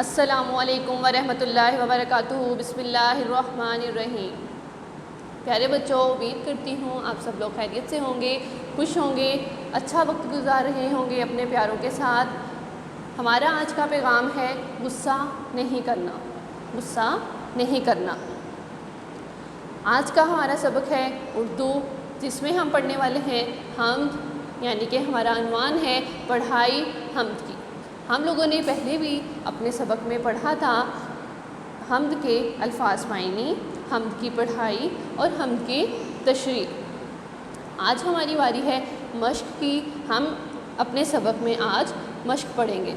السلام علیکم ورحمۃ اللہ وبرکاتہ۔ بسم اللہ الرحمن الرحیم۔ پیارے بچوں، امید کرتی ہوں آپ سب لوگ خیریت سے ہوں گے، خوش ہوں گے، اچھا وقت گزار رہے ہوں گے اپنے پیاروں کے ساتھ۔ ہمارا آج کا پیغام ہے غصہ نہیں کرنا، غصہ نہیں کرنا۔ آج کا ہمارا سبق ہے اردو، جس میں ہم پڑھنے والے ہیں حمد، یعنی کہ ہمارا عنوان ہے پڑھائی حمد کی۔ ہم لوگوں نے پہلے بھی اپنے سبق میں پڑھا تھا حمد کے الفاظ معنی، حمد کی پڑھائی اور حمد کی تشریح۔ آج ہماری باری ہے مشق کی۔ ہم اپنے سبق میں آج مشق پڑھیں گے۔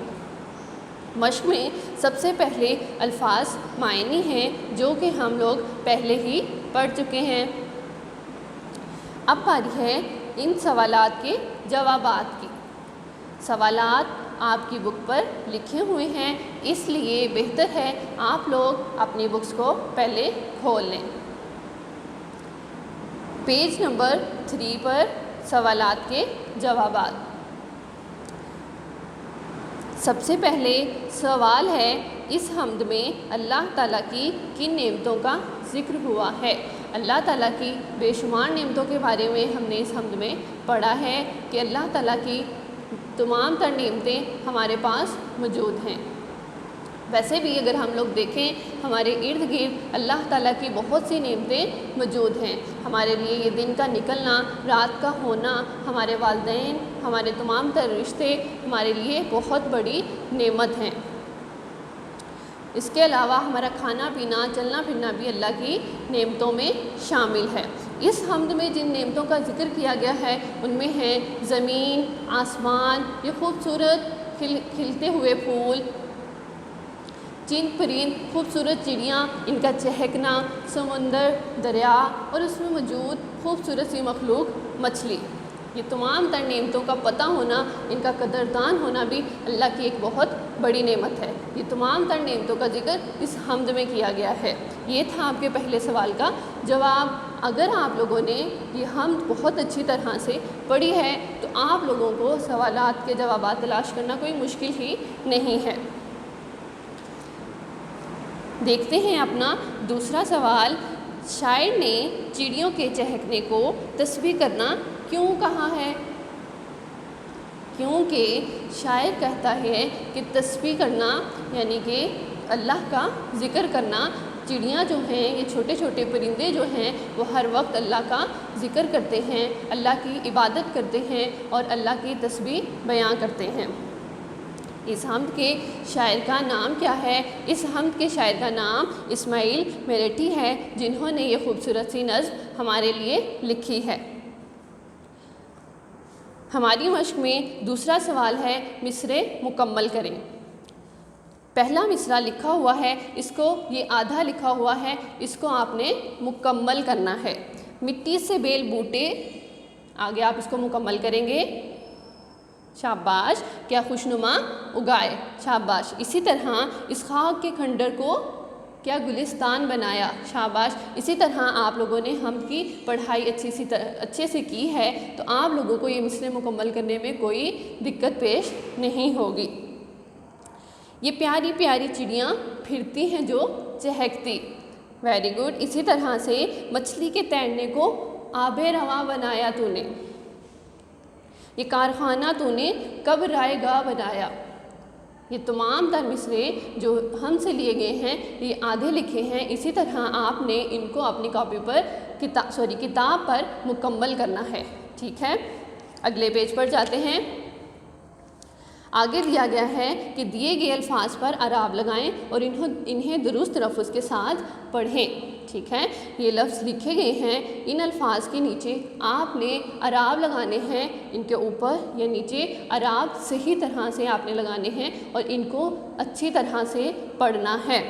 مشق میں سب سے پہلے الفاظ معنی ہیں، جو کہ ہم لوگ پہلے ہی پڑھ چکے ہیں۔ اب باری ہے ان سوالات کے جوابات کی۔ سوالات آپ کی بک پر لکھے ہوئے ہیں، اس لیے بہتر ہے آپ لوگ اپنی بکس کو پہلے کھول لیں۔ پیج نمبر 3 پر سوالات کے جوابات۔ سب سے پہلے سوال ہے، اس حمد میں اللہ تعالیٰ کی کن نعمتوں کا ذکر ہوا ہے؟ اللہ تعالیٰ کی بے شمار نعمتوں کے بارے میں ہم نے اس حمد میں پڑھا ہے کہ اللہ تعالیٰ کی تمام تر نعمتیں ہمارے پاس موجود ہیں۔ ویسے بھی اگر ہم لوگ دیکھیں، ہمارے ارد گرد اللہ تعالیٰ کی بہت سی نعمتیں موجود ہیں۔ ہمارے لیے یہ دن کا نکلنا، رات کا ہونا، ہمارے والدین، ہمارے تمام تر رشتے ہمارے لیے بہت بڑی نعمت ہیں۔ اس کے علاوہ ہمارا کھانا پینا، چلنا پھرنا بھی اللہ کی نعمتوں میں شامل ہے۔ اس حمد میں جن نعمتوں کا ذکر کیا گیا ہے ان میں ہے زمین، آسمان، یہ خوبصورت کھلتے ہوئے پھول، چند پرند، خوبصورت چڑیاں، ان کا چہکنا، سمندر، دریا اور اس میں موجود خوبصورت سی مخلوق مچھلی۔ یہ تمام تر نعمتوں کا پتہ ہونا، ان کا قدردان ہونا بھی اللہ کی ایک بہت بڑی نعمت ہے۔ یہ تمام تر نعمتوں کا ذکر اس حمد میں کیا گیا ہے۔ یہ تھا آپ کے پہلے سوال کا جواب۔ اگر آپ لوگوں نے یہ حمد بہت اچھی طرح سے پڑھی ہے تو آپ لوگوں کو سوالات کے جوابات تلاش کرنا کوئی مشکل ہی نہیں ہے۔ دیکھتے ہیں اپنا دوسرا سوال۔ شاعر نے چڑیوں کے چہکنے کو تسبیح کرنا کیوں کہا ہے؟ کیونکہ شاعر کہتا ہے کہ تسبیح کرنا یعنی کہ اللہ کا ذکر کرنا، چڑیاں جو ہیں، یہ چھوٹے چھوٹے پرندے جو ہیں، وہ ہر وقت اللہ کا ذکر کرتے ہیں، اللہ کی عبادت کرتے ہیں اور اللہ کی تسبیح بیان کرتے ہیں۔ اس حمد کے شاعر کا نام کیا ہے؟ اس حمد کے شاعر کا نام اسماعیل میرٹھی ہے، جنہوں نے یہ خوبصورت سی نظم ہمارے لیے لکھی ہے۔ ہماری مشق میں دوسرا سوال ہے، مصرعے مکمل کریں۔ پہلا مصرعہ لکھا ہوا ہے، اس کو یہ آدھا لکھا ہوا ہے، اس کو آپ نے مکمل کرنا ہے۔ مٹی سے بیل بوٹے، آگے آپ اس کو مکمل کریں گے۔ شاباش، کیا خوشنما اگائے، شاباش۔ اسی طرح اس خاک کے کھنڈر کو کیا گلستان بنایا، شاباش۔ اسی طرح آپ لوگوں نے حمد کی پڑھائی اچھے سے کی ہے تو آپ لوگوں کو یہ مصرعے مکمل کرنے میں کوئی دقت پیش نہیں ہوگی۔ یہ پیاری پیاری چڑیاں پھرتی ہیں جو چہکتی، ویری گڈ۔ اسی طرح سے مچھلی کے تیرنے کو آب رواں بنایا تو نے، یہ کارخانہ تو نے کب رائے گاہ بنایا۔ یہ تمام تر مصرعے جو ہم سے لیے گئے ہیں، یہ آدھے لکھے ہیں۔ اسی طرح آپ نے ان کو اپنی کاپی پر کتاب پر مکمل کرنا ہے، ٹھیک ہے۔ اگلے پیج پر جاتے ہیں۔ آگے دیا گیا ہے کہ دیے گئے الفاظ پر اعراب لگائیں اور انہیں درست تلفظ کے ساتھ پڑھیں، ٹھیک ہے۔ یہ لفظ لکھے گئے ہیں، ان الفاظ کے نیچے آپ نے اعراب لگانے ہیں، ان کے اوپر یا نیچے اعراب صحیح طرح سے آپ نے لگانے ہیں اور ان کو اچھی طرح سے پڑھنا ہے۔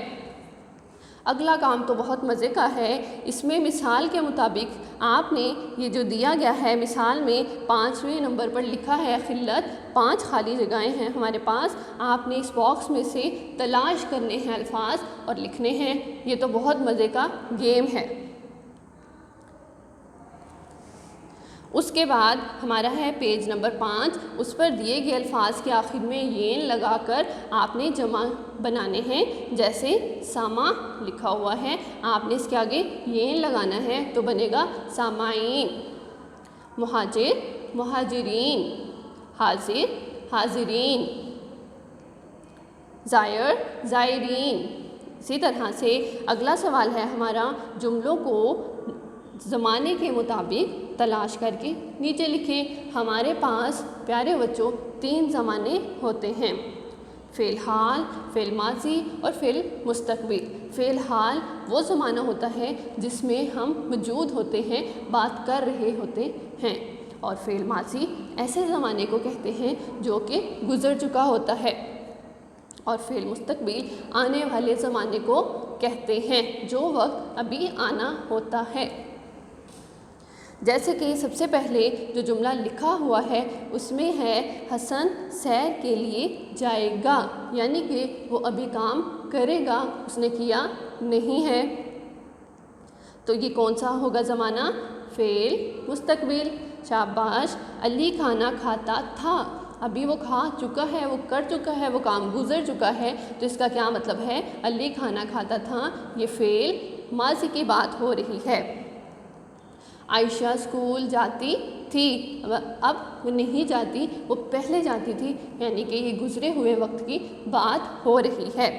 اگلا کام تو بہت مزے کا ہے۔ اس میں مثال کے مطابق آپ نے یہ جو دیا گیا ہے، مثال میں 5ویں نمبر پر لکھا ہے خلت، 5 خالی جگہیں ہیں ہمارے پاس۔ آپ نے اس باکس میں سے تلاش کرنے ہیں الفاظ اور لکھنے ہیں۔ یہ تو بہت مزے کا گیم ہے۔ اس کے بعد ہمارا ہے پیج نمبر 5، اس پر دیے گئے الفاظ کے آخر میں ین لگا کر آپ نے جمع بنانے ہیں۔ جیسے سامع لکھا ہوا ہے، آپ نے اس کے آگے ین لگانا ہے تو بنے گا سامعین۔ مہاجر مہاجرین، حاضر حاضرین، زائر زائرین۔ اسی طرح سے اگلا سوال ہے ہمارا، جملوں کو زمانے کے مطابق تلاش کر کے نیچے لکھیں۔ ہمارے پاس پیارے بچوں 3 زمانے ہوتے ہیں، فعل حال، فعل ماضی اور فعل مستقبل۔ فعل حال وہ زمانہ ہوتا ہے جس میں ہم موجود ہوتے ہیں، بات کر رہے ہوتے ہیں، اور فعل ماضی ایسے زمانے کو کہتے ہیں جو کہ گزر چکا ہوتا ہے، اور فعل مستقبل آنے والے زمانے کو کہتے ہیں جو وقت ابھی آنا ہوتا ہے۔ جیسے کہ سب سے پہلے جو جملہ لکھا ہوا ہے اس میں ہے حسن سیر کے لیے جائے گا، یعنی کہ وہ ابھی کام کرے گا، اس نے کیا نہیں ہے۔ تو یہ کون سا ہوگا زمانہ؟ فعل مستقبل۔ شاباش، علی کھانا کھاتا تھا، ابھی وہ کھا چکا ہے، وہ کر چکا ہے، وہ کام گزر چکا ہے، تو اس کا کیا مطلب ہے؟ علی کھانا کھاتا تھا، یہ فعل ماضی کی بات ہو رہی ہے۔ عائشہ اسکول جاتی تھی، اب وہ نہیں جاتی، وہ پہلے جاتی تھی، یعنی کہ یہ گزرے ہوئے وقت کی بات ہو رہی ہے۔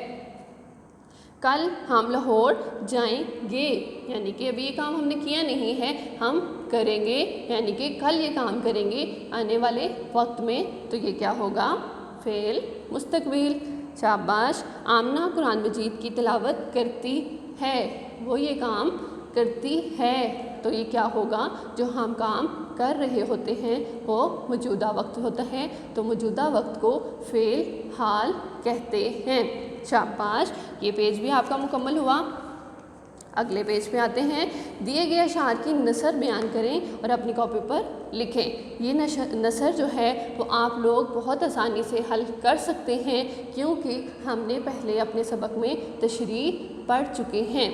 کل ہم لاہور جائیں گے، یعنی کہ ابھی یہ کام ہم نے کیا نہیں ہے، ہم کریں گے، یعنی کہ کل یہ کام کریں گے آنے والے وقت میں، تو یہ کیا ہوگا؟ فعل مستقبل۔ شاباش، آمنہ قرآن مجید کی تلاوت کرتی ہے، وہ یہ کام کرتی ہے، تو یہ کیا ہوگا؟ جو ہم کام کر رہے ہوتے ہیں وہ موجودہ وقت ہوتا ہے، تو موجودہ وقت کو فعل حال کہتے ہیں۔ شاباش، یہ پیج بھی آپ کا مکمل ہوا۔ اگلے پیج پہ آتے ہیں، دیے گئے اشعار کی نثر بیان کریں اور اپنی کاپی پر لکھیں۔ یہ نثر جو ہے وہ آپ لوگ بہت آسانی سے حل کر سکتے ہیں، کیونکہ ہم نے پہلے اپنے سبق میں تشریح پڑھ چکے ہیں۔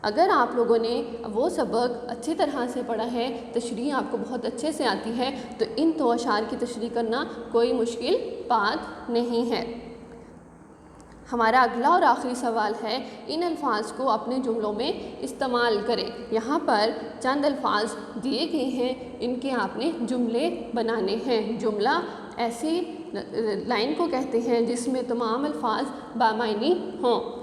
اگر آپ لوگوں نے وہ سبق اچھی طرح سے پڑھا ہے، تشریح آپ کو بہت اچھے سے آتی ہے، تو ان 2 اشعار کی تشریح کرنا کوئی مشکل بات نہیں ہے۔ ہمارا اگلا اور آخری سوال ہے، ان الفاظ کو اپنے جملوں میں استعمال کریں۔ یہاں پر چند الفاظ دیے گئے ہیں، ان کے آپ نے جملے بنانے ہیں۔ جملہ ایسی لائن کو کہتے ہیں جس میں تمام الفاظ بامعنی ہوں۔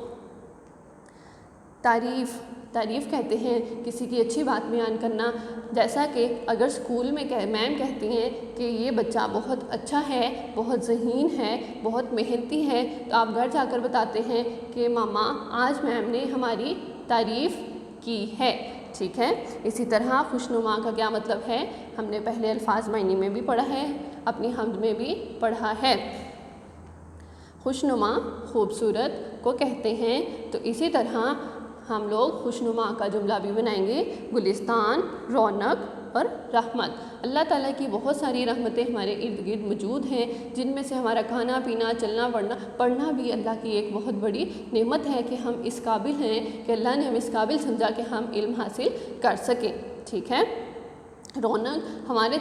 تعریف کہتے ہیں کسی کی اچھی بات بیان کرنا، جیسا کہ اگر اسکول میں میم کہتی ہیں کہ یہ بچہ بہت اچھا ہے، بہت ذہین ہے، بہت محنتی ہے، تو آپ گھر جا کر بتاتے ہیں کہ ماما آج میم نے ہماری تعریف کی ہے، ٹھیک ہے۔ اسی طرح خوشنما کا کیا مطلب ہے؟ ہم نے پہلے الفاظ معنی میں بھی پڑھا ہے، اپنی حمد میں بھی پڑھا ہے۔ خوشنما خوبصورت کو کہتے ہیں، تو اسی طرح ہم لوگ خوشنما کا جملہ بھی بنائیں گے، گلستان، رونق اور رحمت۔ اللہ تعالیٰ کی بہت ساری رحمتیں ہمارے ارد گرد موجود ہیں، جن میں سے ہمارا کھانا پینا، چلنا پڑھنا بھی اللہ کی ایک بہت بڑی نعمت ہے کہ ہم اس قابل ہیں کہ اللہ نے ہمیں اس قابل سمجھا کہ ہم علم حاصل کر سکیں، ٹھیک ہے۔ رونق ہمارے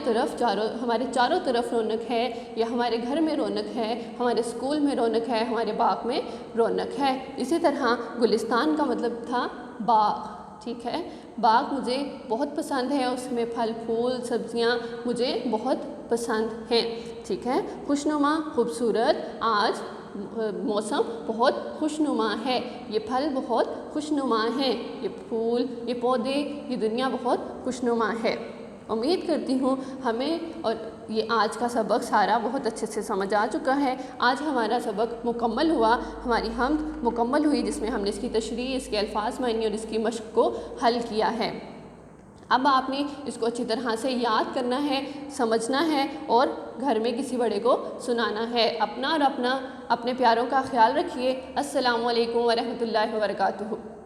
چاروں طرف رونق ہے، یا ہمارے گھر میں رونق ہے، ہمارے اسکول میں رونق ہے، ہمارے باغ میں رونق ہے۔ اسی طرح گلستان کا مطلب تھا باغ، ٹھیک ہے۔ باغ مجھے بہت پسند ہے، اس میں پھل پھول سبزیاں مجھے بہت پسند ہیں، ٹھیک ہے۔ خوشنما خوبصورت، آج موسم بہت خوشنما ہے، یہ پھل بہت خوشنما ہیں، یہ پھول، یہ پودے، یہ دنیا بہت خوشنما ہے۔ امید کرتی ہوں ہمیں اور یہ آج کا سبق سارا بہت اچھے سے سمجھ آ چکا ہے۔ آج ہمارا سبق مکمل ہوا، ہماری حمد مکمل ہوئی، جس میں ہم نے اس کی تشریح، اس کے الفاظ معنی اور اس کی مشق کو حل کیا ہے۔ اب آپ نے اس کو اچھی طرح سے یاد کرنا ہے، سمجھنا ہے اور گھر میں کسی بڑے کو سنانا ہے۔ اپنا اور اپنے پیاروں کا خیال رکھیے۔ السلام علیکم ورحمۃ اللہ وبرکاتہ۔